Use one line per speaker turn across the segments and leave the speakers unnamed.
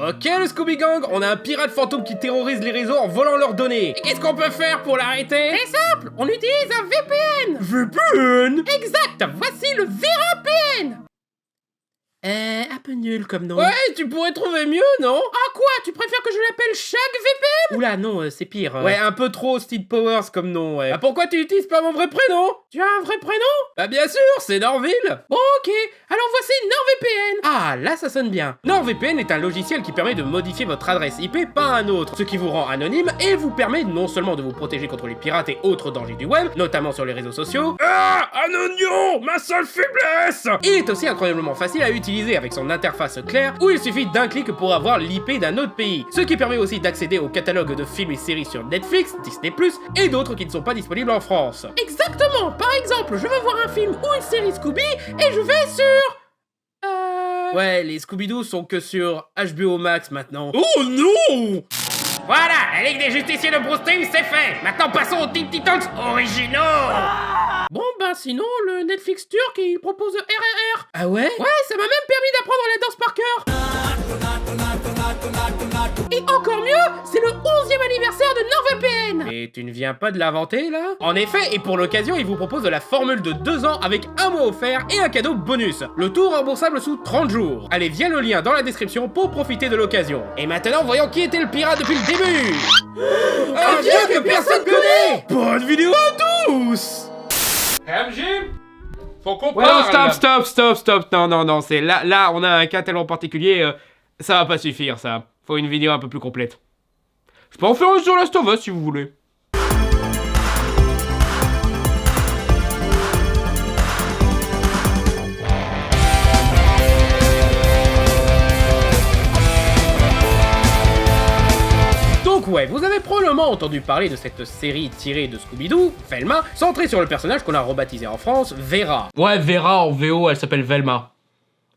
Ok le Scooby Gang, on a un pirate fantôme qui terrorise les réseaux en volant leurs données. Et qu'est-ce qu'on peut faire pour l'arrêter?
C'est simple, on utilise un VPN.
VPN?
Exact, voici le VPN.
Un peu nul comme nom.
Ouais, tu pourrais trouver mieux, non? Ah quoi, tu préfères que je l'appelle chaque VPN?
Oula non, c'est pire. Ouais, un peu trop Steve Powers comme nom, ouais. Ah, pourquoi tu utilises pas mon vrai prénom?
Tu as un vrai prénom?
Bah bien sûr, c'est Norville.
Bon, ok, alors voici NordVPN.
Ah, là ça sonne bien. NordVPN est un logiciel qui permet de modifier votre adresse IP par un autre, ce qui vous rend anonyme et vous permet non seulement de vous protéger contre les pirates et autres dangers du web, notamment sur les réseaux sociaux. Ah, un oignon, ma seule faiblesse. Il est aussi incroyablement facile à utiliser avec son interface claire où il suffit d'un clic pour avoir l'IP d'un autre pays, ce qui permet aussi d'accéder au catalogue de films et séries sur Netflix, Disney+, et d'autres qui ne sont pas disponibles en France.
Exactement, par exemple, je veux voir un film ou une série Scooby et je vais sur...
Ouais, les Scooby-Doo sont que sur HBO Max maintenant.
Oh non!
Voilà, la Ligue des Justiciers de Bruce Timm, c'est fait. Maintenant passons aux Teen Titans originaux.
Bon ben sinon, le Netflix turc, il propose RRR.
Ah ouais?
Ouais, ça m'a même permis d'apprendre la danse par cœur. Et encore mieux, c'est le 11e anniversaire de NordVPN.
Et tu ne viens pas de l'inventer là? En effet, et pour l'occasion, il vous propose la formule de 2 ans avec un mois offert et un cadeau bonus. Le tout remboursable sous 30 jours. Allez via le lien dans la description pour profiter de l'occasion. Et maintenant, voyons qui était le pirate depuis le début.
Un vieux que personne connaît.
Bonne vidéo à tous.
MJ, faut qu'on
Ouais,
parle.
stop. Non, c'est là, on a un cas tellement particulier, ça va pas suffire, ça. Faut une vidéo un peu plus complète. Je peux en faire une sur Last of Us si vous voulez. Donc ouais, vous avez probablement entendu parler de cette série tirée de Scooby-Doo, Velma, centrée sur le personnage qu'on a rebaptisé en France, Vera. Ouais, Vera en VO, elle s'appelle Velma.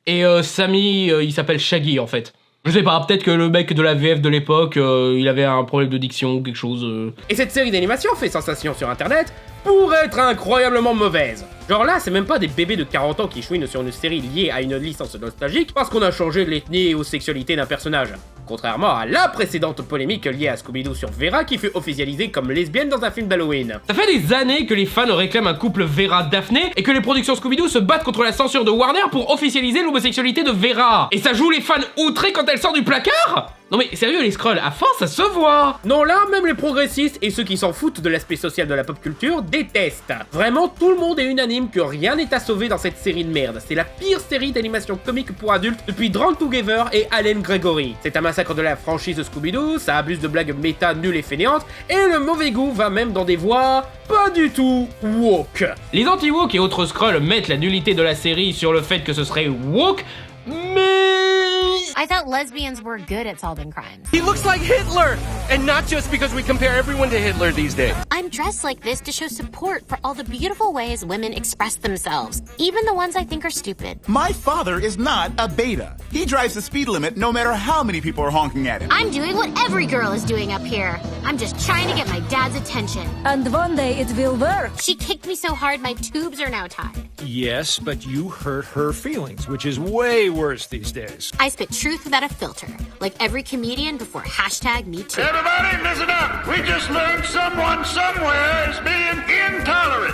Et Sammy, il s'appelle Shaggy en fait. Je sais pas, peut-être que le mec de la VF de l'époque, il avait un problème de diction ou quelque chose. Et cette série d'animation fait sensation sur internet pour être incroyablement mauvaise. Genre là, c'est même pas des bébés de 40 ans qui chouinent sur une série liée à une licence nostalgique parce qu'on a changé l'ethnie et aux sexualités d'un personnage. Contrairement à la précédente polémique liée à Scooby-Doo sur Vera qui fut officialisée comme lesbienne dans un film d'Halloween. Ça fait des années que les fans réclament un couple Vera-Daphné et que les productions Scooby-Doo se battent contre la censure de Warner pour officialiser l'homosexualité de Vera. Et ça joue les fans outrés quand elle sort du placard? Non mais sérieux les scrolls, à force ça se voit. Non là, même les progressistes et ceux qui s'en foutent de l'aspect social de la pop culture détestent. Vraiment tout le monde est unanime que rien n'est à sauver dans cette série de merde. C'est la pire série d'animation comique pour adultes depuis Drunk Together et Allen Gregory. C'est un massacre de la franchise Scooby-Doo, ça abuse de blagues méta nulles et fainéantes, et le mauvais goût va même dans des voies pas du tout woke. Les anti-woke et autres scrolls mettent la nullité de la série sur le fait que ce serait woke, mais...
I thought lesbians were good at solving crimes.
He looks like Hitler! And not just because we compare everyone to Hitler these days.
I'm dressed like this to show support for all the beautiful ways women express themselves, even the ones I think are stupid.
My father is not a beta. He drives the speed limit no matter how many people are honking at him.
I'm doing what every girl is doing up here. I'm just trying to get my dad's attention.
And one day it will work.
She kicked me so hard my tubes are now tied.
Yes, but you hurt her feelings, which is way worse these days.
I spit truth without a filter, like every comedian before #MeToo.
Everybody, listen up. We just learned someone somewhere is being intolerant.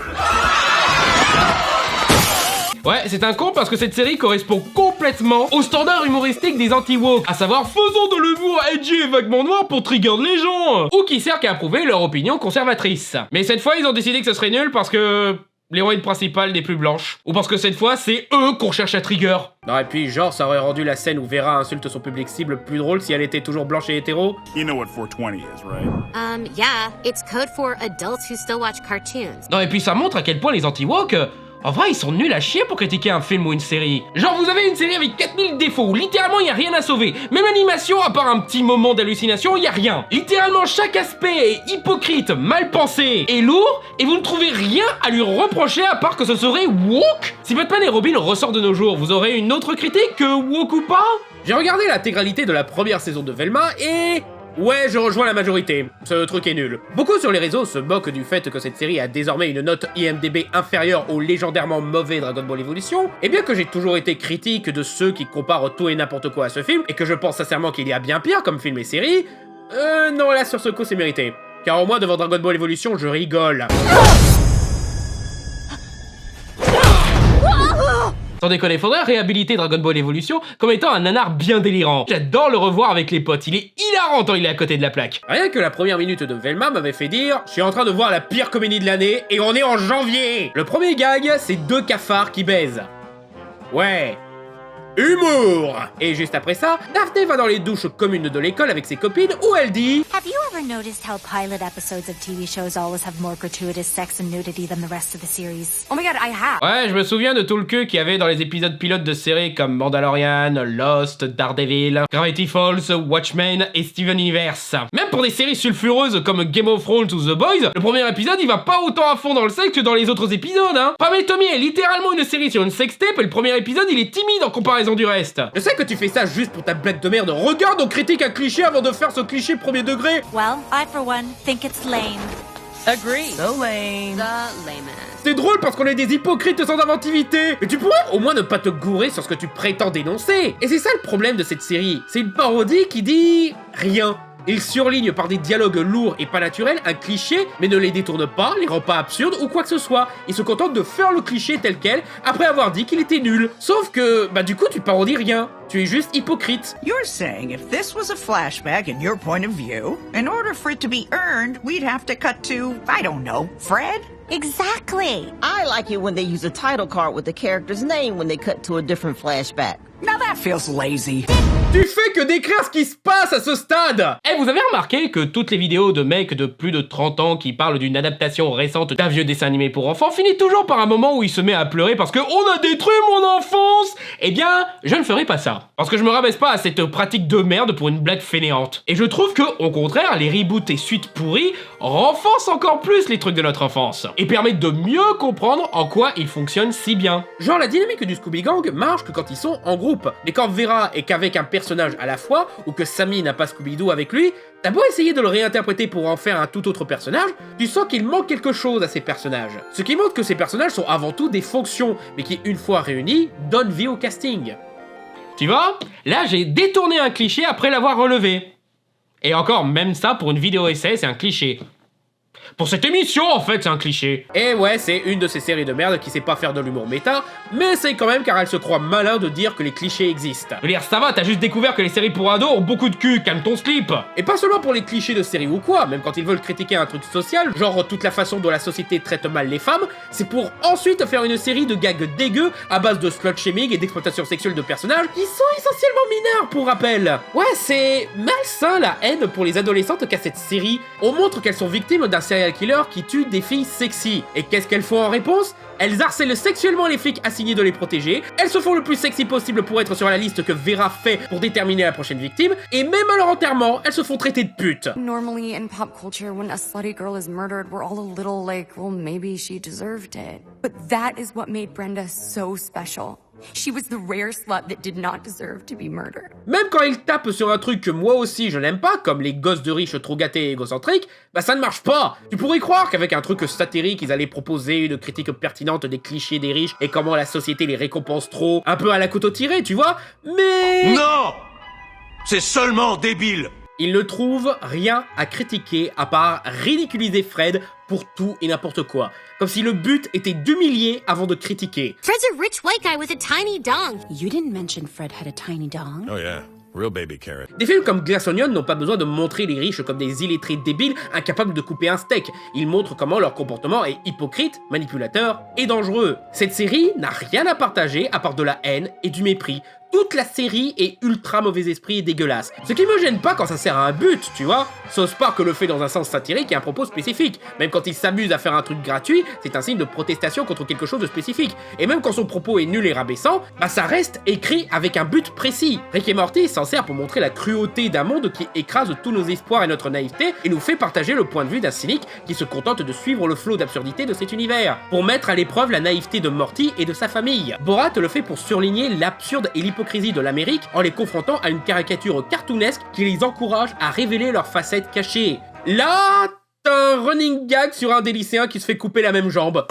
Ouais, c'est un con parce que cette série correspond complètement au standard humoristique des anti-woke, à savoir faisons de l'humour edgy et vaguement noir pour trigger les gens, ou qui sert qu'à approuver leur opinion conservatrice. Mais cette fois, ils ont décidé que ce serait nul parce que... l'héroïne principale n'est plus blanche. Ou parce que cette fois, c'est eux qu'on cherche à trigger. Non, et puis, genre, ça aurait rendu la scène où Vera insulte son public cible plus drôle si elle était toujours blanche et hétéro.
You know what 420 is, right?
Yeah, it's code for adults who still watch cartoons.
Non, et puis ça montre à quel point les anti-woke... en vrai, ils sont nuls à chier pour critiquer un film ou une série. Genre, vous avez une série avec 4000 défauts, où littéralement y a rien à sauver. Même l'animation, à part un petit moment d'hallucination, y a rien. Littéralement, chaque aspect est hypocrite, mal pensé et lourd, et vous ne trouvez rien à lui reprocher à part que ce serait woke. Si Batman et Robin ressort de nos jours, vous aurez une autre critique que woke ou pas? J'ai regardé l'intégralité de la première saison de Velma et... Ouais, je rejoins la majorité. Ce truc est nul. Beaucoup sur les réseaux se moquent du fait que cette série a désormais une note IMDb inférieure au légendairement mauvais Dragon Ball Evolution, et bien que j'ai toujours été critique de ceux qui comparent tout et n'importe quoi à ce film, et que je pense sincèrement qu'il y a bien pire comme film et série, non, là sur ce coup c'est mérité. Car au moins devant Dragon Ball Evolution, je rigole. Sans déconner, faudrait réhabiliter Dragon Ball Evolution comme étant un nanar bien délirant. J'adore le revoir avec les potes, il est hilarant quand il est à côté de la plaque. Rien que la première minute de Velma m'avait fait dire « Je suis en train de voir la pire comédie de l'année et on est en janvier !» Le premier gag, c'est 2 cafards qui baisent. Ouais. Humour! Et juste après ça, Daphné va dans les douches communes de l'école avec ses copines où elle dit
Have you ever noticed how pilot episodes of TV shows always have more gratuitous sex and nudity than the rest of the series? Oh my god, I have!
Ouais, je me souviens de tout le cul qu'il y avait dans les épisodes pilotes de séries comme Mandalorian, Lost, Daredevil, Gravity Falls, Watchmen et Steven Universe. Même pour des séries sulfureuses comme Game of Thrones ou The Boys, le premier épisode il va pas autant à fond dans le sexe que dans les autres épisodes, hein! Pam et Tommy est littéralement une série sur une sextape et le premier épisode il est timide en comparaison du reste. Je sais que tu fais ça juste pour ta blague de merde. Regarde, on critique un cliché avant de faire ce cliché premier degré.
Well, I for one think it's lame.
Agree. So lame.
The lamest.
C'est drôle parce qu'on est des hypocrites sans inventivité. Mais tu pourrais au moins ne pas te gourer sur ce que tu prétends dénoncer. Et c'est ça le problème de cette série. C'est une parodie qui dit rien. Il surligne par des dialogues lourds et pas naturels un cliché, mais ne les détourne pas, les rend pas absurdes ou quoi que ce soit. Il se contente de faire le cliché tel quel, après avoir dit qu'il était nul. Sauf que, bah du coup tu parodies rien. Tu es juste hypocrite.
You're saying if this was a flashback in your point of view, in order for it to be earned, we'd have to cut to, I don't know, Fred?
Exactly. I like it when they use a title card with the character's name when they cut to a different flashback.
Now that feels lazy.
Tu fais que décrire ce qui se passe à ce stade. Eh, vous avez remarqué que toutes les vidéos de mecs de plus de 30 ans qui parlent d'une adaptation récente d'un vieux dessin animé pour enfants finissent toujours par un moment où il se met à pleurer parce que on a détruit mon enfance. Eh bien, je ne ferai pas ça. Parce que je me rabaisse pas à cette pratique de merde pour une blague fainéante. Et je trouve que, au contraire, les reboots et suites pourries renforcent encore plus les trucs de notre enfance. Et permettent de mieux comprendre en quoi ils fonctionnent si bien. Genre, la dynamique du Scooby Gang marche que quand ils sont en groupe. Mais quand Vera est qu'avec un personnage à la fois, ou que Sammy n'a pas Scooby-Doo avec lui, t'as beau essayer de le réinterpréter pour en faire un tout autre personnage, tu sens qu'il manque quelque chose à ces personnages. Ce qui montre que ces personnages sont avant tout des fonctions, mais qui, une fois réunis, donnent vie au casting. Tu vois? Là, j'ai détourné un cliché après l'avoir relevé. Et encore, même ça, pour une vidéo essai, c'est un cliché. Pour cette émission, en fait, c'est un cliché. Et ouais, c'est une de ces séries de merde qui sait pas faire de l'humour méta, mais c'est quand même car elle se croit malin de dire que les clichés existent. Je veux dire, ça va, t'as juste découvert que les séries pour ados ont beaucoup de cul, calme ton slip. Et pas seulement pour les clichés de séries ou quoi, même quand ils veulent critiquer un truc social, genre toute la façon dont la société traite mal les femmes, c'est pour ensuite faire une série de gags dégueux à base de slut-shaming et d'exploitation sexuelle de personnages qui sont essentiellement mineurs, pour rappel. Ouais, c'est malsain la haine pour les adolescentes qu'a cette série. On montre qu'elles sont victimes d'un serial killer qui tue des filles sexy. Et qu'est-ce qu'elles font en réponse? Elles harcèlent sexuellement les flics assignés de les protéger, elles se font le plus sexy possible pour être sur la liste que Vera fait pour déterminer la prochaine victime, et même à leur enterrement, elles se font traiter de pute.
Normally in pop culture, when a slutty girl is murdered, we're all a little like, well, maybe she deserved it. But that is what made Brenda so special. She was the rare slut that did not deserve to be murdered.
Même quand il tape sur un truc que moi aussi je n'aime pas, comme les gosses de riches trop gâtés et égocentriques, bah ça ne marche pas. Tu pourrais croire qu'avec un truc satirique, ils allaient proposer une critique pertinente des clichés des riches et comment la société les récompense trop, un peu à la couteau tiré, tu vois, mais...
Non! C'est seulement débile!
Ils ne trouvent rien à critiquer à part ridiculiser Fred pour tout et n'importe quoi. Comme si le but était d'humilier avant de critiquer.
Fred's a rich white guy with a tiny dong.
You didn't mention Fred had a tiny dong.
Oh yeah, real baby carrot.
Des films comme Glass Onion n'ont pas besoin de montrer les riches comme des illettrés débiles incapables de couper un steak. Ils montrent comment leur comportement est hypocrite, manipulateur et dangereux. Cette série n'a rien à partager à part de la haine et du mépris. Toute la série est ultra mauvais esprit et dégueulasse. Ce qui me gêne pas quand ça sert à un but, tu vois. South Park le fait dans un sens satirique et un propos spécifique. Même quand il s'amuse à faire un truc gratuit, c'est un signe de protestation contre quelque chose de spécifique. Et même quand son propos est nul et rabaissant, bah ça reste écrit avec un but précis. Rick et Morty s'en sert pour montrer la cruauté d'un monde qui écrase tous nos espoirs et notre naïveté et nous fait partager le point de vue d'un cynique qui se contente de suivre le flot d'absurdité de cet univers. Pour mettre à l'épreuve la naïveté de Morty et de sa famille. Borat le fait pour surligner l'absurde et l'hypocrisie l'hypocrisie de l'Amérique en les confrontant à une caricature cartoonesque qui les encourage à révéler leurs facettes cachées. Là, t'as un running gag sur un des lycéens qui se fait couper la même jambe.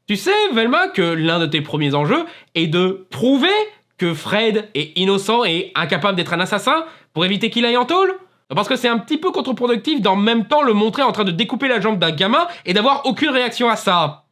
Tu sais, Velma, que l'un de tes premiers enjeux est de prouver que Fred est innocent et incapable d'être un assassin pour éviter qu'il aille en tôle? Parce que c'est un petit peu contre-productif d'en même temps le montrer en train de découper la jambe d'un gamin et d'avoir aucune réaction à ça.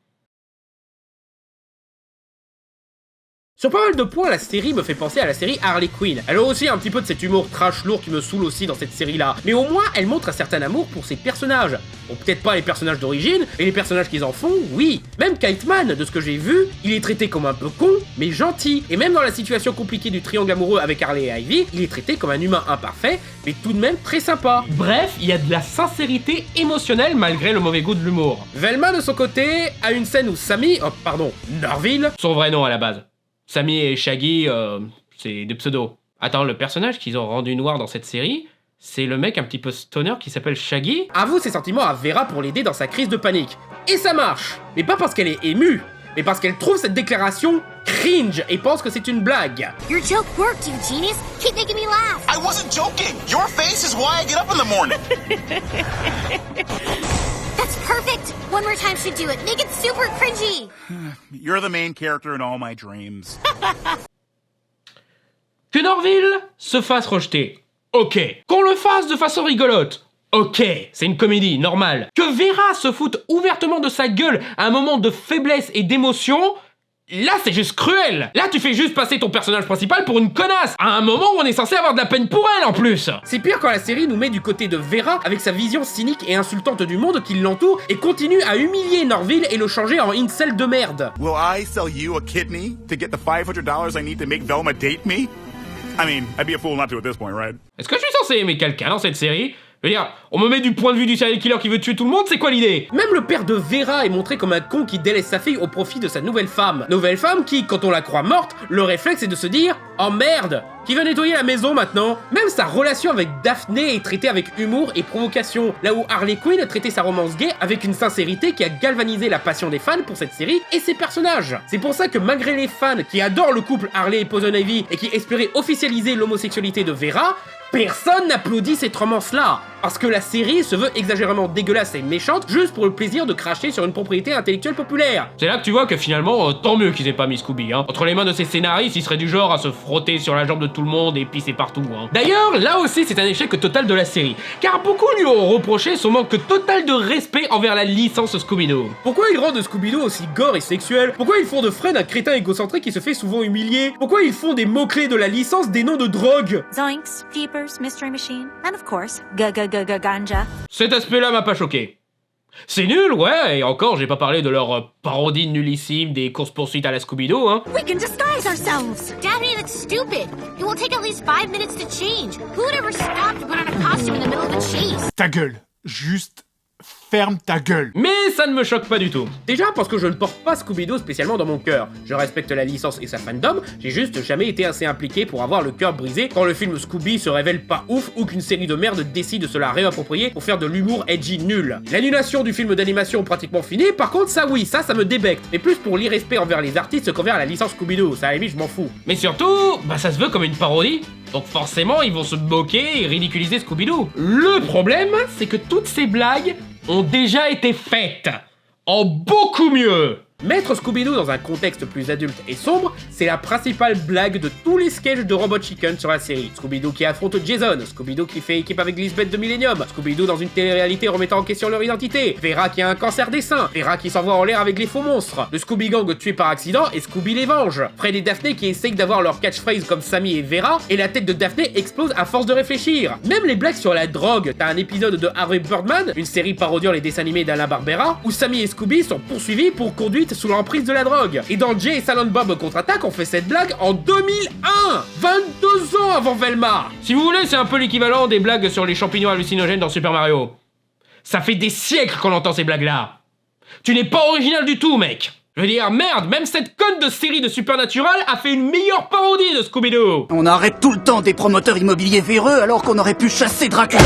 Sur pas mal de points, la série me fait penser à la série Harley Quinn. Elle a aussi un petit peu de cet humour trash lourd qui me saoule aussi dans cette série-là. Mais au moins, elle montre un certain amour pour ses personnages. Bon, peut-être pas les personnages d'origine, mais les personnages qu'ils en font, oui. Même Kite Man, de ce que j'ai vu, il est traité comme un peu con, mais gentil. Et même dans la situation compliquée du triangle amoureux avec Harley et Ivy, il est traité comme un humain imparfait, mais tout de même très sympa. Bref, il y a de la sincérité émotionnelle malgré le mauvais goût de l'humour. Velma, de son côté, a une scène où Sammy, Norville, son vrai nom à la base. Sammy et Shaggy, c'est des pseudos. Attends, le personnage qu'ils ont rendu noir dans cette série, c'est le mec un petit peu stoner qui s'appelle Shaggy. Avoue ses sentiments à Vera pour l'aider dans sa crise de panique. Et ça marche. Mais pas parce qu'elle est émue, mais parce qu'elle trouve cette déclaration cringe et pense que c'est une blague.
Your joke worked, you genius. Keep making me laugh.
I wasn't joking. Your face is why I get up in the morning.
That's perfect. One more time should do it. Make it super cringy.
You're the main character in all my dreams.
Que Norville se fasse rejeter, ok. Qu'on le fasse de façon rigolote, ok. C'est une comédie, normale. Que Vera se foute ouvertement de sa gueule à un moment de faiblesse et d'émotion, là c'est juste cruel. Là tu fais juste passer ton personnage principal pour une connasse, à un moment où on est censé avoir de la peine pour elle en plus. C'est pire quand la série nous met du côté de Vera avec sa vision cynique et insultante du monde qui l'entoure et continue à humilier Norville et le changer en incel de merde.
Will I sell you a kidney to get the $500 I need to make Velma date me? I mean, I'd be a fool not to at this point, right?
Est-ce que je suis censé aimer quelqu'un dans cette série? Je veux dire, on me met du point de vue du serial killer qui veut tuer tout le monde, c'est quoi l'idée? Même le père de Vera est montré comme un con qui délaisse sa fille au profit de sa nouvelle femme. Nouvelle femme qui, quand on la croit morte, le réflexe est de se dire « Oh merde, qui va nettoyer la maison maintenant ?» Même sa relation avec Daphné est traitée avec humour et provocation, là où Harley Quinn a traité sa romance gay avec une sincérité qui a galvanisé la passion des fans pour cette série et ses personnages. C'est pour ça que malgré les fans qui adorent le couple Harley et Poison Ivy et qui espéraient officialiser l'homosexualité de Vera, personne n'applaudit cette romance-là, parce que la série se veut exagérément dégueulasse et méchante juste pour le plaisir de cracher sur une propriété intellectuelle populaire. C'est là que tu vois que finalement, tant mieux qu'ils aient pas mis Scooby, hein. Entre les mains de ces scénaristes, ils seraient du genre à se frotter sur la jambe de tout le monde et pisser partout, hein. D'ailleurs, là aussi c'est un échec total de la série, car beaucoup lui ont reproché son manque total de respect envers la licence Scooby-Doo. Pourquoi ils rendent Scooby-Doo aussi gore et sexuel? Pourquoi ils font de Fred un crétin égocentrique qui se fait souvent humilier? Pourquoi ils font des mots-clés de la licence des noms de drogue?
Zoinks, Jeepers, Mystery Machine, and of course, Ganja.
Cet aspect-là m'a pas choqué. C'est nul, ouais, et encore, j'ai pas parlé de leur parodie nullissime des courses-poursuites à la Scooby-Doo, hein.
We can disguise ourselves. Daddy, that's stupid. It will take at least 5 minutes to change. Who would ever stop to put on a costume in the middle of a chase?
Ta gueule. Juste ferme ta gueule.
Mais ça ne me choque pas du tout. Déjà parce que je ne porte pas Scooby-Doo spécialement dans mon cœur. Je respecte la licence et sa fandom, j'ai juste jamais été assez impliqué pour avoir le cœur brisé quand le film Scooby se révèle pas ouf ou qu'une série de merde décide de se la réapproprier pour faire de l'humour edgy nul. L'annulation du film d'animation pratiquement fini, par contre ça oui, ça me débecte. Mais plus pour l'irrespect envers les artistes qu'envers la licence Scooby-Doo, ça à la limite je m'en fous. Mais surtout, ça se veut comme une parodie. Donc forcément ils vont se moquer et ridiculiser Scooby-Doo. Le problème, c'est que toutes ces blagues ont déjà été faites, en beaucoup mieux. Mettre Scooby-Doo dans un contexte plus adulte et sombre, c'est la principale blague de tous les sketchs de Robot Chicken sur la série. Scooby-Doo qui affronte Jason, Scooby-Doo qui fait équipe avec Lisbeth de Millennium, Scooby-Doo dans une télé-réalité remettant en question leur identité, Vera qui a un cancer des seins, Vera qui s'envoie en l'air avec les faux monstres, le Scooby-Gang tué par accident et Scooby les venge, Fred et Daphné qui essayent d'avoir leur catchphrase comme Sammy et Vera, et la tête de Daphné explose à force de réfléchir. Même les blagues sur la drogue, t'as un épisode de Harvey Birdman, une série parodiant les dessins animés d'Alain Barbera, où Sammy et Scooby sont poursuivis pour conduite sous l'emprise de la drogue. Et dans Jay et Silent Bob contre-attaque, on fait cette blague en 2001, 22 ans avant Velma. Si vous voulez, c'est un peu l'équivalent des blagues sur les champignons hallucinogènes dans Super Mario. Ça fait des siècles qu'on entend ces blagues-là. Tu n'es pas original du tout, mec. Je veux dire, merde, même cette conne de série de Supernatural a fait une meilleure parodie de Scooby-Doo.
On arrête tout le temps des promoteurs immobiliers véreux alors qu'on aurait pu chasser Dracula.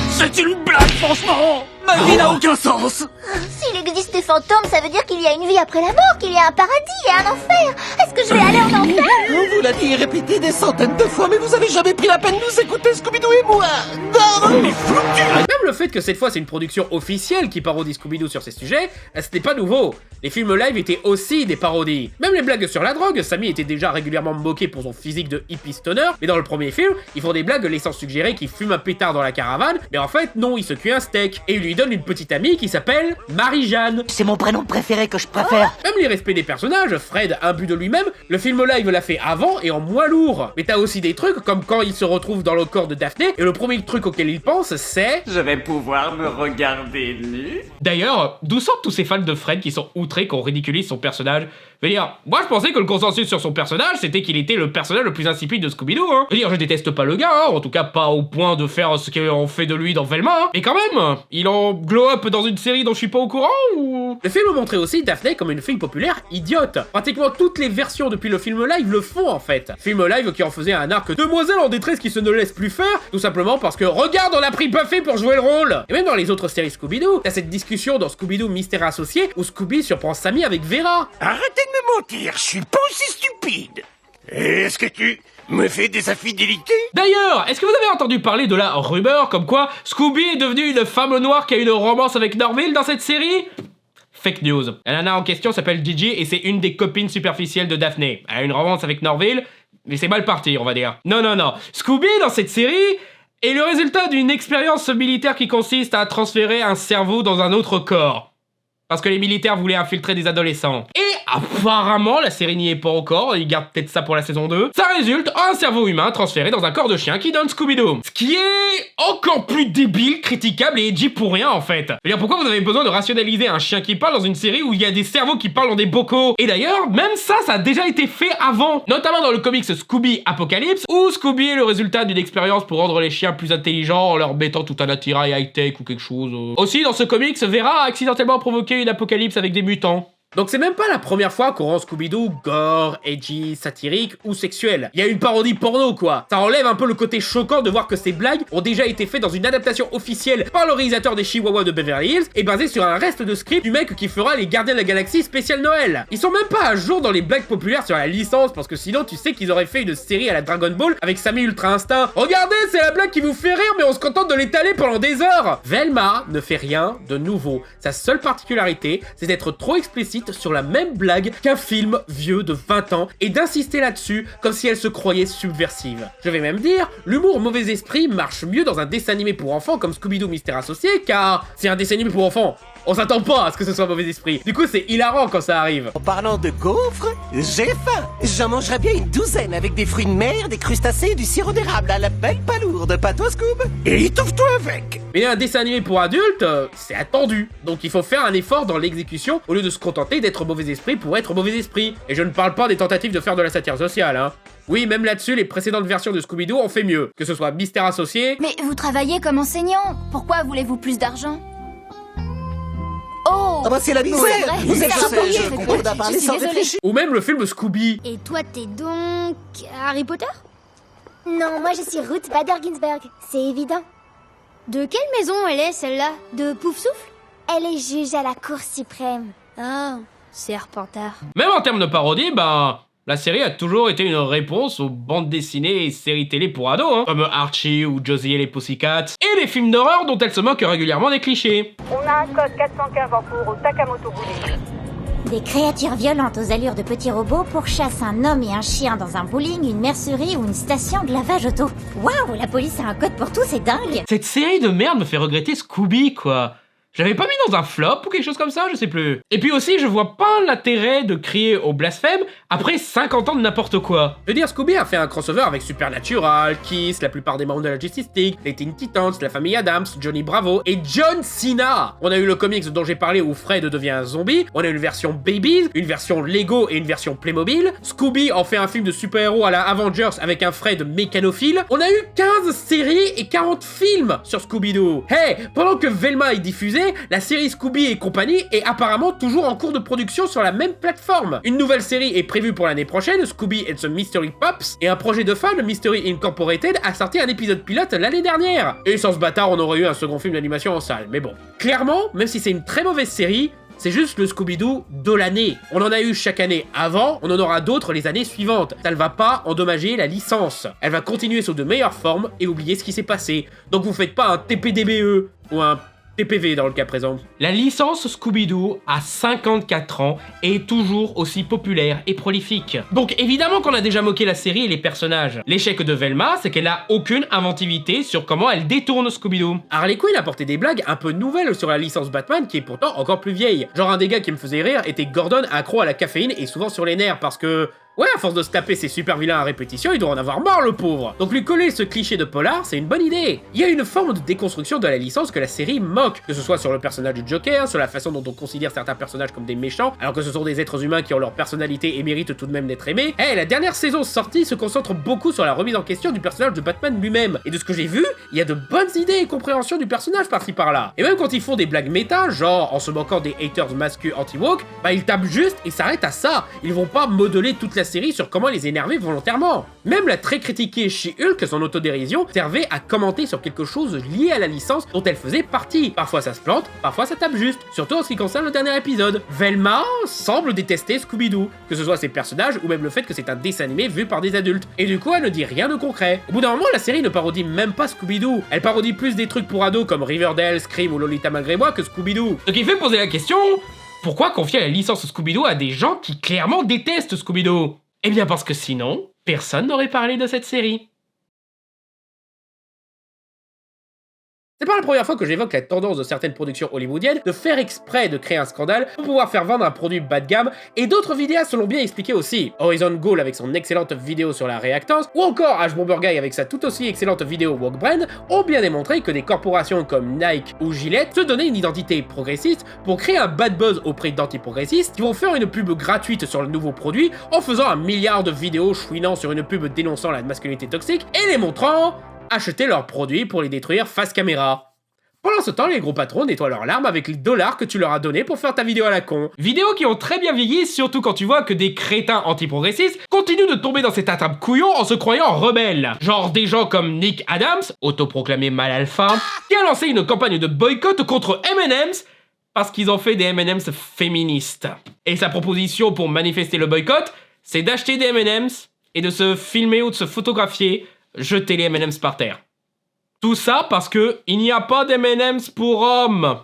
C'est une blague, franchement. Ma vie n'a aucun sens.
S'il existe des fantômes, ça veut dire qu'il y a une vie après la mort, qu'il y a un paradis et un enfer. Est-ce que je vais aller en enfer?
On vous l'a dit et répété des centaines de fois, mais vous avez jamais pris la peine de nous écouter, Scooby-Doo et moi. Non, mais foutu.
Même le fait que cette fois c'est une production officielle qui parodie Scooby-Doo sur ces sujets, c'était pas nouveau. Les films live étaient aussi des parodies. Même les blagues sur la drogue, Sammy était déjà régulièrement moqué pour son physique de hippie stoner, mais dans le premier film, ils font des blagues laissant suggérer qu'il fume un pétard dans la caravane, mais en fait non, il se cuit un steak. Et il lui donne une petite amie qui s'appelle Marie-Jeanne.
C'est mon prénom préféré que je préfère.
Même les respects des personnages, Fred, imbu de lui-même, le film live l'a fait avant et en moins lourd. Mais t'as aussi des trucs comme quand il se retrouve dans le corps de Daphné, et le premier truc auquel il pense, c'est...
Je vais pouvoir me regarder nu.
D'ailleurs, d'où sortent tous ces fans de Fred qui sont outrés qu'on ridiculise son personnage? Je veux dire, moi je pensais que le consensus sur son personnage, c'était qu'il était le personnage le plus insipide de Scooby-Doo, hein. Je veux dire, je déteste pas le gars, hein, en tout cas pas au point de faire ce qu'on fait de lui dans Velma, hein. Mais quand même, il en glow up dans une série dont je suis pas au courant, ou... Le film montrait aussi Daphné comme une fille populaire idiote. Pratiquement toutes les versions depuis le film live le font en fait. Film live qui en faisait un arc demoiselle en détresse qui se ne laisse plus faire, tout simplement parce que regarde, on a pris Buffy pour jouer le rôle. Et même dans les autres séries Scooby-Doo, t'as cette discussion dans Scooby-Doo Mystère Associé où Scooby surprend Sammy avec Vera.
Arrêtez de me mentir, je suis pas aussi stupide. Est-ce que tu me fais des infidélités?
D'ailleurs, est-ce que vous avez entendu parler de la rumeur comme quoi Scooby est devenu une femme noire qui a une romance avec Norville dans cette série? Fake news. La nana en question s'appelle Gigi et c'est une des copines superficielles de Daphné. Elle a une romance avec Norville, mais c'est mal parti, on va dire. Non. Scooby, dans cette série, est le résultat d'une expérience militaire qui consiste à transférer un cerveau dans un autre corps. Parce que les militaires voulaient infiltrer des adolescents. Et apparemment, la série n'y est pas encore, ils gardent peut-être ça pour la saison 2. Ça résulte en un cerveau humain transféré dans un corps de chien qui donne Scooby-Doo. Ce qui est encore plus débile, critiquable et edgy pour rien en fait. Je veux dire, pourquoi vous avez besoin de rationaliser un chien qui parle dans une série où il y a des cerveaux qui parlent dans des bocaux? Et d'ailleurs, même ça a déjà été fait avant. Notamment dans le comics Scooby Apocalypse, où Scooby est le résultat d'une expérience pour rendre les chiens plus intelligents en leur mettant tout un attirail high-tech ou quelque chose. Aussi, dans ce comics, Vera a accidentellement provoqué une apocalypse avec des mutants. Donc c'est même pas la première fois qu'on rend Scooby-Doo gore, edgy, satirique ou sexuel. Il y a une parodie porno quoi. Ça enlève un peu le côté choquant de voir que ces blagues ont déjà été faites dans une adaptation officielle par le réalisateur des Chihuahuas de Beverly Hills et basée sur un reste de script du mec qui fera les Gardiens de la Galaxie spécial Noël. Ils sont même pas à jour dans les blagues populaires sur la licence parce que sinon tu sais qu'ils auraient fait une série à la Dragon Ball avec Sammy Ultra Instinct. Regardez, c'est la blague qui vous fait rire mais on se contente de l'étaler pendant des heures. Velma ne fait rien de nouveau. Sa seule particularité, c'est d'être trop explicite sur la même blague qu'un film vieux de 20 ans et d'insister là-dessus comme si elle se croyait subversive. Je vais même dire, l'humour mauvais esprit marche mieux dans un dessin animé pour enfants comme Scooby-Doo Mystère Associé car c'est un dessin animé pour enfants. On s'attend pas à ce que ce soit mauvais esprit. Du coup, c'est hilarant quand ça arrive.
En parlant de gaufres, j'ai faim. J'en mangerais bien une douzaine avec des fruits de mer, des crustacés et du sirop d'érable à la belle palourde. Pas toi, Scoob? Et étouffe-toi avec.
Mais un dessin animé pour adultes, c'est attendu. Donc il faut faire un effort dans l'exécution au lieu de se contenter d'être mauvais esprit pour être mauvais esprit. Et je ne parle pas des tentatives de faire de la satire sociale, hein. Oui, même là-dessus, les précédentes versions de Scooby-Doo ont fait mieux. Que ce soit Mystère Associé...
Mais vous travaillez comme enseignant. Pourquoi voulez-vous plus d'argent? Oh,
ah bah c'est la misère. Vous êtes
payé.
je comprends pas parler sans réfléchir.
Ou même le film Scooby.
Et toi, t'es donc... Harry Potter? Non, moi je suis Ruth Bader Ginsburg, c'est évident. De quelle maison elle est, celle-là? De Poufsouffle? Elle est juge à la Cour suprême. Ah, Serpentard.
Même en termes de parodie, la série a toujours été une réponse aux bandes dessinées et séries télé pour ados, hein, comme Archie ou Josie et les Pussycats, et les films d'horreur dont elle se moque régulièrement des clichés.
On a un code 415 en cours au Takamoto Bowling.
Des créatures violentes aux allures de petits robots pourchassent un homme et un chien dans un bowling, une mercerie ou une station de lavage auto. Waouh, la police a un code pour tout, c'est dingue.
Cette série de merde me fait regretter Scooby, quoi. Je l'avais pas mis dans un flop ou quelque chose comme ça, je sais plus. Et puis aussi, je vois pas l'intérêt de crier au blasphème après 50 ans de n'importe quoi. Je veux dire, Scooby a fait un crossover avec Supernatural, Kiss, la plupart des membres de la Justice League, les Teen Titans, la famille Adams, Johnny Bravo et John Cena. On a eu le comics dont j'ai parlé où Fred devient un zombie, on a une version Babies, une version Lego et une version Playmobil. Scooby en fait un film de super-héros à la Avengers avec un Fred mécanophile. On a eu 15 séries et 40 films sur Scooby-Doo. Hey, pendant que Velma est diffusée, disais, la série Scooby et compagnie est apparemment toujours en cours de production sur la même plateforme. Une nouvelle série est prévue pour l'année prochaine, Scooby and the Mystery Pups, et un projet de fan, Mystery Incorporated, a sorti un épisode pilote l'année dernière. Et sans ce bâtard, on aurait eu un second film d'animation en salle, mais bon. Clairement, même si c'est une très mauvaise série, c'est juste le Scooby-Doo de l'année. On en a eu chaque année avant, on en aura d'autres les années suivantes. Ça ne va pas endommager la licence. Elle va continuer sous de meilleures formes et oublier ce qui s'est passé. Donc vous faites pas un TPDBE ou un TPV dans le cas présent. La licence Scooby-Doo a 54 ans et est toujours aussi populaire et prolifique. Donc évidemment qu'on a déjà moqué la série et les personnages. L'échec de Velma, c'est qu'elle a aucune inventivité sur comment elle détourne Scooby-Doo. Harley Quinn a porté des blagues un peu nouvelles sur la licence Batman qui est pourtant encore plus vieille. Genre un des gars qui me faisait rire était Gordon, accro à la caféine et souvent sur les nerfs parce que... ouais, à force de se taper ses super vilains à répétition, il doit en avoir marre le pauvre. Donc lui coller ce cliché de polar, c'est une bonne idée. Il y a une forme de déconstruction de la licence que la série moque, que ce soit sur le personnage du Joker, sur la façon dont on considère certains personnages comme des méchants, alors que ce sont des êtres humains qui ont leur personnalité et méritent tout de même d'être aimés. La dernière saison sortie se concentre beaucoup sur la remise en question du personnage de Batman lui-même. Et de ce que j'ai vu, il y a de bonnes idées et compréhension du personnage par-ci par-là. Et même quand ils font des blagues méta, genre en se moquant des haters masculins anti-woke, bah ils tapent juste et s'arrêtent à ça. Ils vont pas modeler toute la série sur comment les énerver volontairement. Même la très critiquée She-Hulk, son autodérision, servait à commenter sur quelque chose lié à la licence dont elle faisait partie. Parfois ça se plante, parfois ça tape juste, surtout en ce qui concerne le dernier épisode. Velma semble détester Scooby-Doo, que ce soit ses personnages ou même le fait que c'est un dessin animé vu par des adultes. Et du coup elle ne dit rien de concret. Au bout d'un moment, la série ne parodie même pas Scooby-Doo. Elle parodie plus des trucs pour ados comme Riverdale, Scream ou Lolita malgré moi que Scooby-Doo. Ce qui fait poser la question, pourquoi confier la licence Scooby-Doo à des gens qui clairement détestent Scooby-Doo ? Eh bien parce que sinon, personne n'aurait parlé de cette série. C'est pas la première fois que j'évoque la tendance de certaines productions hollywoodiennes de faire exprès de créer un scandale pour pouvoir faire vendre un produit bas de gamme, et d'autres vidéastes l'ont bien expliqué aussi. Horizon Goal avec son excellente vidéo sur la réactance, ou encore H. Bomber Guy avec sa tout aussi excellente vidéo Woke Brand, ont bien démontré que des corporations comme Nike ou Gillette se donnaient une identité progressiste pour créer un bad buzz auprès d'anti-progressistes qui vont faire une pub gratuite sur le nouveau produit en faisant 1 milliard de vidéos chouinant sur une pub dénonçant la masculinité toxique et les montrant acheter leurs produits pour les détruire face caméra. Pendant ce temps, les gros patrons nettoient leurs larmes avec les dollars que tu leur as donnés pour faire ta vidéo à la con. Vidéos qui ont très bien vieilli, surtout quand tu vois que des crétins anti-progressistes continuent de tomber dans cet attrape couillon en se croyant rebelles. Genre des gens comme Nick Adams, autoproclamé mal alpha, qui a lancé une campagne de boycott contre M&M's parce qu'ils ont fait des M&M's féministes. Et sa proposition pour manifester le boycott, c'est d'acheter des M&M's et de se filmer ou de se photographier jeter les M&M's par terre. Tout ça parce que il n'y a pas d'M&M's pour hommes.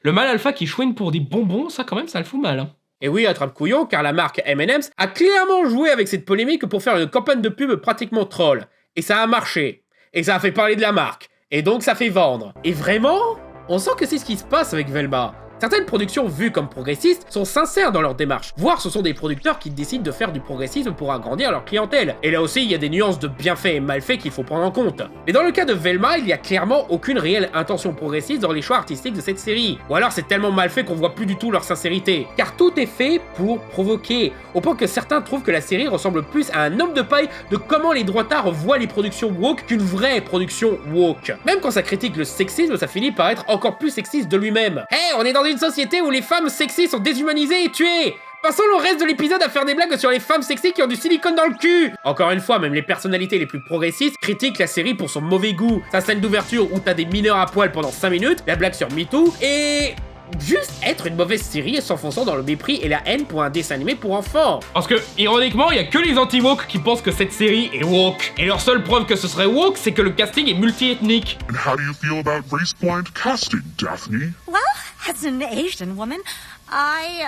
Le mal alpha qui chouine pour des bonbons, ça quand même, ça le fout mal. Et oui, attrape couillon, car la marque M&M's a clairement joué avec cette polémique pour faire une campagne de pub pratiquement troll. Et ça a marché. Et ça a fait parler de la marque. Et donc ça fait vendre. Et vraiment, on sent que c'est ce qui se passe avec Velma. Certaines productions vues comme progressistes sont sincères dans leur démarche, voire ce sont des producteurs qui décident de faire du progressisme pour agrandir leur clientèle. Et là aussi, il y a des nuances de bien fait et mal fait qu'il faut prendre en compte. Mais dans le cas de Velma, il n'y a clairement aucune réelle intention progressiste dans les choix artistiques de cette série. Ou alors c'est tellement mal fait qu'on voit plus du tout leur sincérité. Car tout est fait pour provoquer, au point que certains trouvent que la série ressemble plus à un homme de paille de comment les droitards voient les productions woke qu'une vraie production woke. Même quand ça critique le sexisme, ça finit par être encore plus sexiste de lui-même. On est dans une société où les femmes sexy sont déshumanisées et tuées. Passons le reste de l'épisode à faire des blagues sur les femmes sexy qui ont du silicone dans le cul. Encore une fois, même les personnalités les plus progressistes critiquent la série pour son mauvais goût. Sa scène d'ouverture où t'as des mineurs à poil pendant 5 minutes, la blague sur MeToo, et... juste être une mauvaise série s'enfonçant dans le mépris et la haine pour un dessin animé pour enfants. Parce que, ironiquement, il y a que les anti-woke qui pensent que cette série est woke. Et leur seule preuve que ce serait woke, c'est que le casting est multi-ethnique.
And how do you feel about race-blind casting, Daphne?
Well, as an Asian woman, I,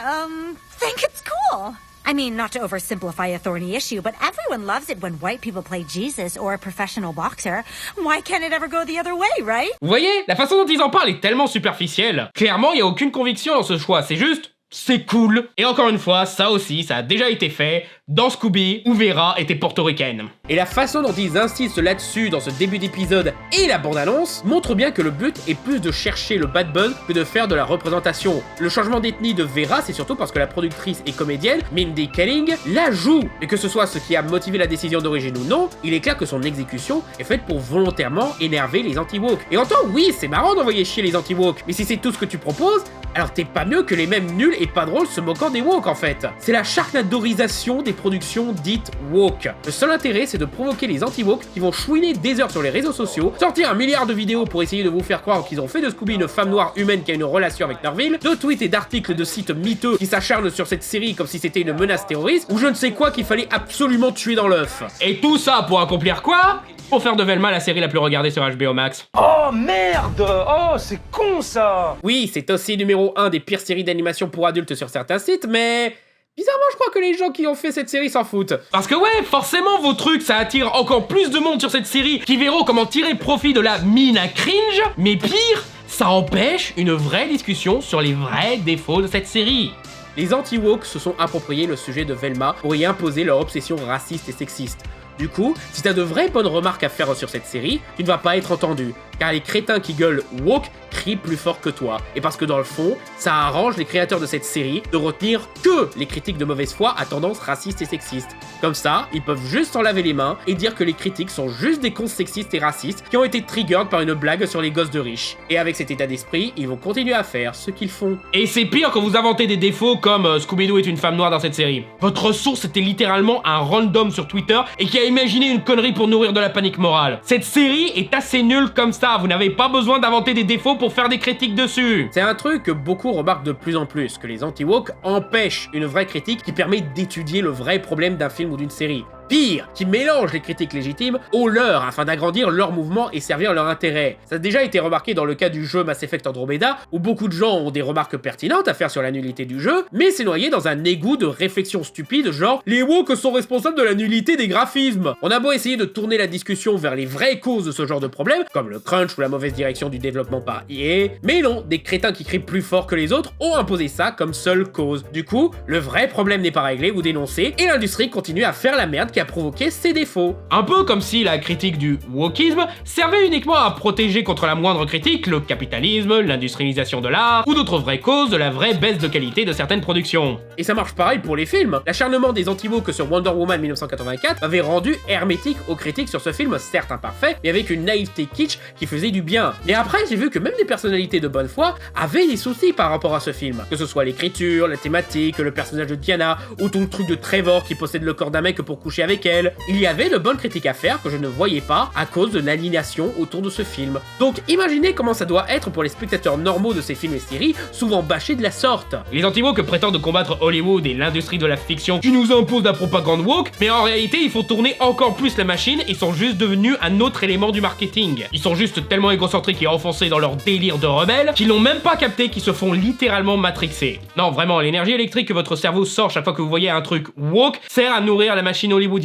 think it's cool. I mean, not to oversimplify a thorny issue, but everyone loves it when white people play Jesus or a professional boxer. Why can't it ever go the other way, right?
Vous voyez, la façon dont ils en parlent est tellement superficielle. Clairement, il n'y a aucune conviction dans ce choix, c'est juste... c'est cool. Et encore une fois, ça aussi, ça a déjà été fait dans Scooby où Vera était portoricaine. Et la façon dont ils insistent là-dessus dans ce début d'épisode et la bande-annonce montre bien que le but est plus de chercher le bad buzz que de faire de la représentation. Le changement d'ethnie de Vera, c'est surtout parce que la productrice et comédienne, Mindy Kaling, la joue. Et que ce soit ce qui a motivé la décision d'origine ou non, il est clair que son exécution est faite pour volontairement énerver les anti-woke. Et en temps, oui, c'est marrant d'envoyer chier les anti-woke, mais si c'est tout ce que tu proposes, alors t'es pas mieux que les mêmes nuls et pas drôles se moquant des woke en fait. C'est la charnadorisation des productions dites woke. Le seul intérêt, c'est de provoquer les anti-woke qui vont chouiner des heures sur les réseaux sociaux, sortir 1 milliard de vidéos pour essayer de vous faire croire qu'ils ont fait de Scooby une femme noire humaine qui a une relation avec Norville, de tweets et d'articles de sites miteux qui s'acharnent sur cette série comme si c'était une menace terroriste, ou je ne sais quoi qu'il fallait absolument tuer dans l'œuf. Et tout ça pour accomplir quoi ? Pour faire de Velma la série la plus regardée sur HBO Max.
Oh merde! Oh, c'est con ça!
Oui, c'est aussi numéro 1 des pires séries d'animation pour adultes sur certains sites, mais... bizarrement, je crois que les gens qui ont fait cette série s'en foutent. Parce que ouais, forcément, vos trucs, ça attire encore plus de monde sur cette série qui verront comment tirer profit de la mine à cringe, mais pire, ça empêche une vraie discussion sur les vrais défauts de cette série. Les anti-woke se sont appropriés le sujet de Velma pour y imposer leur obsession raciste et sexiste. Du coup, si t'as de vraies bonnes remarques à faire sur cette série, tu ne vas pas être entendu, car les crétins qui gueulent woke crient plus fort que toi. Et parce que dans le fond, ça arrange les créateurs de cette série de retenir que les critiques de mauvaise foi à tendance raciste et sexiste. Comme ça, ils peuvent juste s'en laver les mains et dire que les critiques sont juste des cons sexistes et racistes qui ont été triggered par une blague sur les gosses de riches. Et avec cet état d'esprit, ils vont continuer à faire ce qu'ils font. Et c'est pire quand vous inventez des défauts comme Scooby-Doo est une femme noire dans cette série. Votre source était littéralement un random sur Twitter et qui a imaginé une connerie pour nourrir de la panique morale. Cette série est assez nulle comme ça, vous n'avez pas besoin d'inventer des défauts pour faire des critiques dessus. C'est un truc que beaucoup remarquent de plus en plus, que les anti-woke empêchent une vraie critique qui permet d'étudier le vrai problème d'un film ou d'une série. Pire, qui mélangent les critiques légitimes aux leurs afin d'agrandir leur mouvement et servir leur intérêt. Ça a déjà été remarqué dans le cas du jeu Mass Effect Andromeda, où beaucoup de gens ont des remarques pertinentes à faire sur la nullité du jeu, mais c'est noyé dans un égout de réflexions stupides genre « les woke sont responsables de la nullité des graphismes ». On a beau essayer de tourner la discussion vers les vraies causes de ce genre de problème, comme le crunch ou la mauvaise direction du développement par EA, mais non, des crétins qui crient plus fort que les autres ont imposé ça comme seule cause. Du coup, le vrai problème n'est pas réglé ou dénoncé, et l'industrie continue à faire la merde qui a provoqué ses défauts. Un peu comme si la critique du wokisme servait uniquement à protéger contre la moindre critique le capitalisme, l'industrialisation de l'art, ou d'autres vraies causes de la vraie baisse de qualité de certaines productions. Et ça marche pareil pour les films. L'acharnement des anti-woke sur Wonder Woman 1984 avait rendu hermétique aux critiques sur ce film certes imparfait, mais avec une naïveté kitsch qui faisait du bien. Et après, j'ai vu que même des personnalités de bonne foi avaient des soucis par rapport à ce film. Que ce soit l'écriture, la thématique, le personnage de Diana, ou tout le truc de Trevor qui possède le corps d'un mec pour coucher avec elle. Il y avait de bonnes critiques à faire que je ne voyais pas à cause de l'aliénation autour de ce film. Donc imaginez comment ça doit être pour les spectateurs normaux de ces films et séries, souvent bâchés de la sorte. Les anti-woke prétendent combattre Hollywood et l'industrie de la fiction qui nous impose la propagande woke, mais en réalité ils font tourner encore plus la machine et sont juste devenus un autre élément du marketing. Ils sont juste tellement égocentriques et enfoncés dans leur délire de rebelles qu'ils n'ont même pas capté qu'ils se font littéralement matrixer. Non vraiment, l'énergie électrique que votre cerveau sort chaque fois que vous voyez un truc woke sert à nourrir la machine hollywoodienne.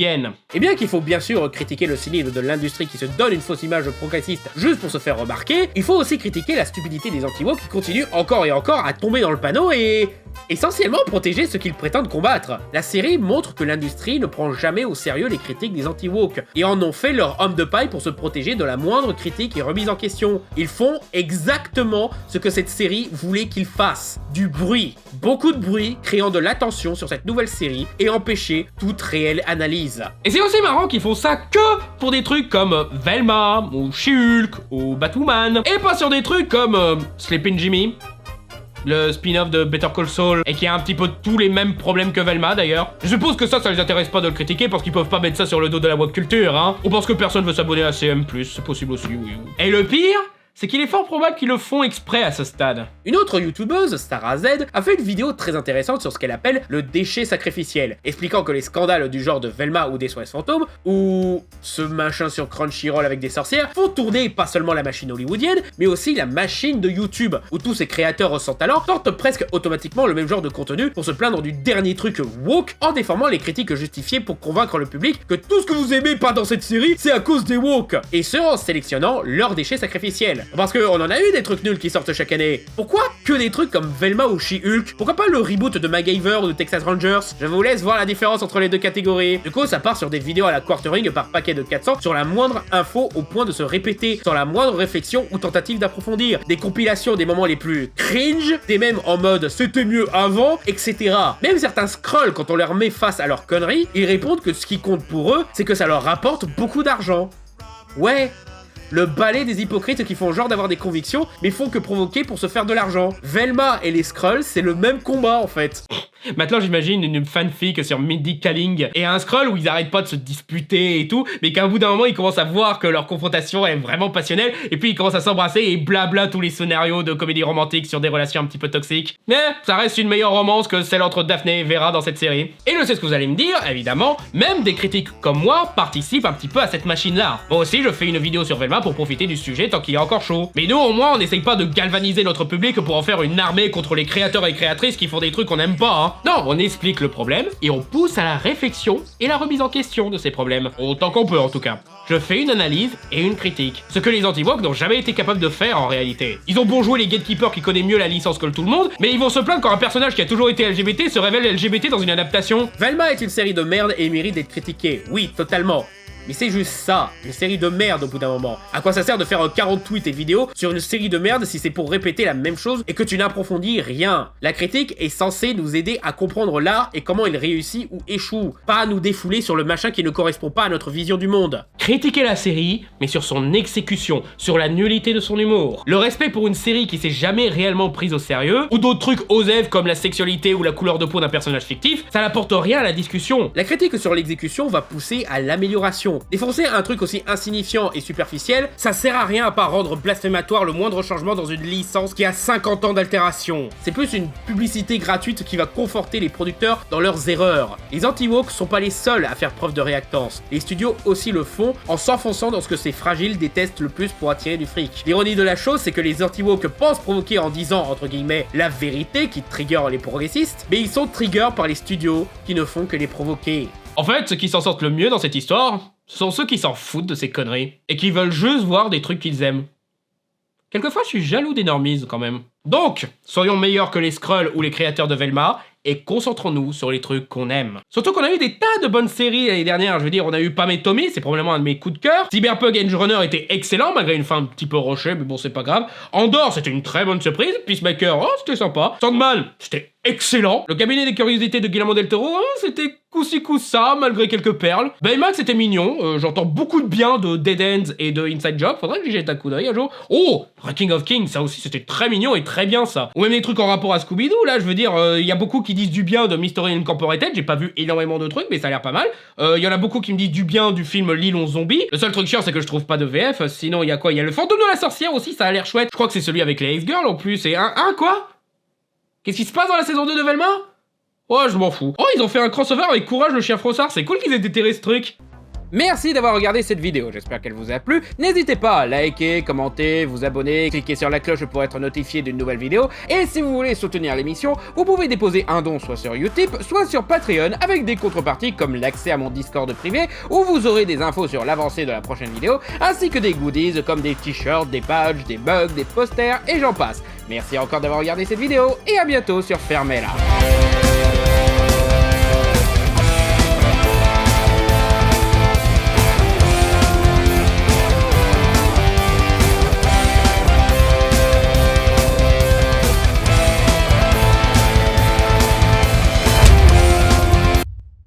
Et bien qu'il faut bien sûr critiquer le cynisme de l'industrie qui se donne une fausse image progressiste juste pour se faire remarquer, il faut aussi critiquer la stupidité des anti-woke qui continuent encore et encore à tomber dans le panneau et essentiellement protéger ce qu'ils prétendent combattre. La série montre que l'industrie ne prend jamais au sérieux les critiques des anti-woke et en ont fait leur homme de paille pour se protéger de la moindre critique et remise en question. Ils font exactement ce que cette série voulait qu'ils fassent. Du bruit. Beaucoup de bruit, créant de l'attention sur cette nouvelle série et empêcher toute réelle analyse. Et c'est aussi marrant qu'ils font ça que pour des trucs comme Velma, ou She-Hulk, ou Batwoman, et pas sur des trucs comme Sleeping Jimmy, le spin-off de Better Call Saul, et qui a un petit peu tous les mêmes problèmes que Velma d'ailleurs. Je suppose que ça les intéresse pas de le critiquer parce qu'ils peuvent pas mettre ça sur le dos de la woke culture, hein, ou parce que personne veut s'abonner à CM+, c'est possible aussi, oui. Et le pire, c'est qu'il est fort probable qu'ils le font exprès à ce stade. Une autre youtubeuse, Sarah Z, a fait une vidéo très intéressante sur ce qu'elle appelle le déchet sacrificiel, expliquant que les scandales du genre de Velma ou des SOS Fantômes, ou ce machin sur Crunchyroll avec des sorcières, font tourner pas seulement la machine hollywoodienne, mais aussi la machine de YouTube, où tous ces créateurs sans talent sortent presque automatiquement le même genre de contenu pour se plaindre du dernier truc woke en déformant les critiques justifiées pour convaincre le public que tout ce que vous aimez pas dans cette série, c'est à cause des woke, et ce en sélectionnant leur déchet sacrificiel. Parce qu'on en a eu des trucs nuls qui sortent chaque année. Pourquoi que des trucs comme Velma ou She-Hulk? Pourquoi pas le reboot de MacGyver ou de Texas Rangers? Je vous laisse voir la différence entre les deux catégories. Du coup, ça part sur des vidéos à la quartering par paquet de 400 sur la moindre info au point de se répéter, sans la moindre réflexion ou tentative d'approfondir. Des compilations des moments les plus cringe, des mêmes en mode c'était mieux avant, etc. Même certains scrolls, quand on leur met face à leurs conneries, ils répondent que ce qui compte pour eux, c'est que ça leur rapporte beaucoup d'argent. Ouais, le balai des hypocrites qui font genre d'avoir des convictions, mais font que provoquer pour se faire de l'argent. Velma et les Skrulls, c'est le même combat en fait. Maintenant j'imagine une fanfic sur Mindy Kaling et un Skrull où ils arrêtent pas de se disputer et tout, mais qu'à un bout d'un moment ils commencent à voir que leur confrontation est vraiment passionnelle, et puis ils commencent à s'embrasser et blabla tous les scénarios de comédie romantique sur des relations un petit peu toxiques. Mais ça reste une meilleure romance que celle entre Daphné et Vera dans cette série. Et je sais ce que vous allez me dire, évidemment, même des critiques comme moi participent un petit peu à cette machine-là. Moi aussi je fais une vidéo sur Velma pour profiter du sujet tant qu'il est encore chaud. Mais nous au moins on n'essaye pas de galvaniser notre public pour en faire une armée contre les créateurs et créatrices qui font des trucs qu'on n'aime pas, hein. Non, on explique le problème et on pousse à la réflexion et la remise en question de ces problèmes. Autant qu'on peut en tout cas. Je fais une analyse et une critique. Ce que les anti-woke n'ont jamais été capables de faire en réalité. Ils ont beau jouer les gatekeepers qui connaissent mieux la licence que tout le monde, mais ils vont se plaindre quand un personnage qui a toujours été LGBT se révèle LGBT dans une adaptation. Velma est une série de merde et mérite d'être critiquée. Oui, totalement. Mais c'est juste ça, une série de merde au bout d'un moment. À quoi ça sert de faire 40 tweets et vidéos sur une série de merde si c'est pour répéter la même chose et que tu n'approfondis rien? La critique est censée nous aider à comprendre l'art et comment il réussit ou échoue, pas à nous défouler sur le machin qui ne correspond pas à notre vision du monde. Critiquer la série, mais sur son exécution, sur la nullité de son humour. Le respect pour une série qui s'est jamais réellement prise au sérieux, ou d'autres trucs osèves comme la sexualité ou la couleur de peau d'un personnage fictif, ça n'apporte rien à la discussion. La critique sur l'exécution va pousser à l'amélioration. Défoncer un truc aussi insignifiant et superficiel, ça sert à rien à part rendre blasphématoire le moindre changement dans une licence qui a 50 ans d'altération. C'est plus une publicité gratuite qui va conforter les producteurs dans leurs erreurs. Les anti-woke sont pas les seuls à faire preuve de réactance. Les studios aussi le font en s'enfonçant dans ce que ces fragiles détestent le plus pour attirer du fric. L'ironie de la chose, c'est que les anti-woke pensent provoquer en disant, entre guillemets, la vérité qui trigger les progressistes, mais ils sont triggers par les studios qui ne font que les provoquer. En fait, ceux qui s'en sortent le mieux dans cette histoire, ce sont ceux qui s'en foutent de ces conneries, et qui veulent juste voir des trucs qu'ils aiment. Quelquefois, je suis jaloux des normies, quand même. Donc, soyons meilleurs que les Skrulls ou les créateurs de Velma, et concentrons-nous sur les trucs qu'on aime. Surtout qu'on a eu des tas de bonnes séries l'année dernière, je veux dire, on a eu Pam et Tommy, c'est probablement un de mes coups de cœur. Cyberpunk Edge Runner était excellent, malgré une fin un petit peu rushée, mais bon, c'est pas grave. Andor, c'était une très bonne surprise. Peacemaker, oh, c'était sympa. Sandman, c'était excellent. Le cabinet des curiosités de Guillermo del Toro, oh, c'était coup-ci coup-ça, malgré quelques perles. Baymax, c'était mignon, j'entends beaucoup de bien de Dead Ends et de Inside Job, faudrait que j'y jette un coup d'œil un jour. Oh, Ranking of Kings, ça aussi, c'était très mignon et très bien, ça. Ou même des trucs en rapport à Scooby-Doo, là, je veux dire, il y a beaucoup qui disent du bien de Mystery Incorporated, j'ai pas vu énormément de trucs, mais ça a l'air pas mal. Il y en a beaucoup qui me disent du bien du film L'île aux zombies. Le seul truc chiant, c'est que je trouve pas de VF, sinon il y a quoi? Il y a le fantôme de la sorcière aussi, ça a l'air chouette. Je crois que c'est celui avec les Ace Girls en plus, et quoi? Qu'est-ce qui se passe dans la saison 2 de Velma? Oh, je m'en fous. Oh, ils ont fait un crossover avec Courage le chien frossard, c'est cool qu'ils aient déterré ce truc. Merci d'avoir regardé cette vidéo, j'espère qu'elle vous a plu. N'hésitez pas à liker, commenter, vous abonner, cliquer sur la cloche pour être notifié d'une nouvelle vidéo. Et si vous voulez soutenir l'émission, vous pouvez déposer un don soit sur Utip, soit sur Patreon, avec des contreparties comme l'accès à mon Discord privé, où vous aurez des infos sur l'avancée de la prochaine vidéo, ainsi que des goodies comme des t-shirts, des badges, des mugs, des posters, et j'en passe. Merci encore d'avoir regardé cette vidéo, et à bientôt sur Fermez-la.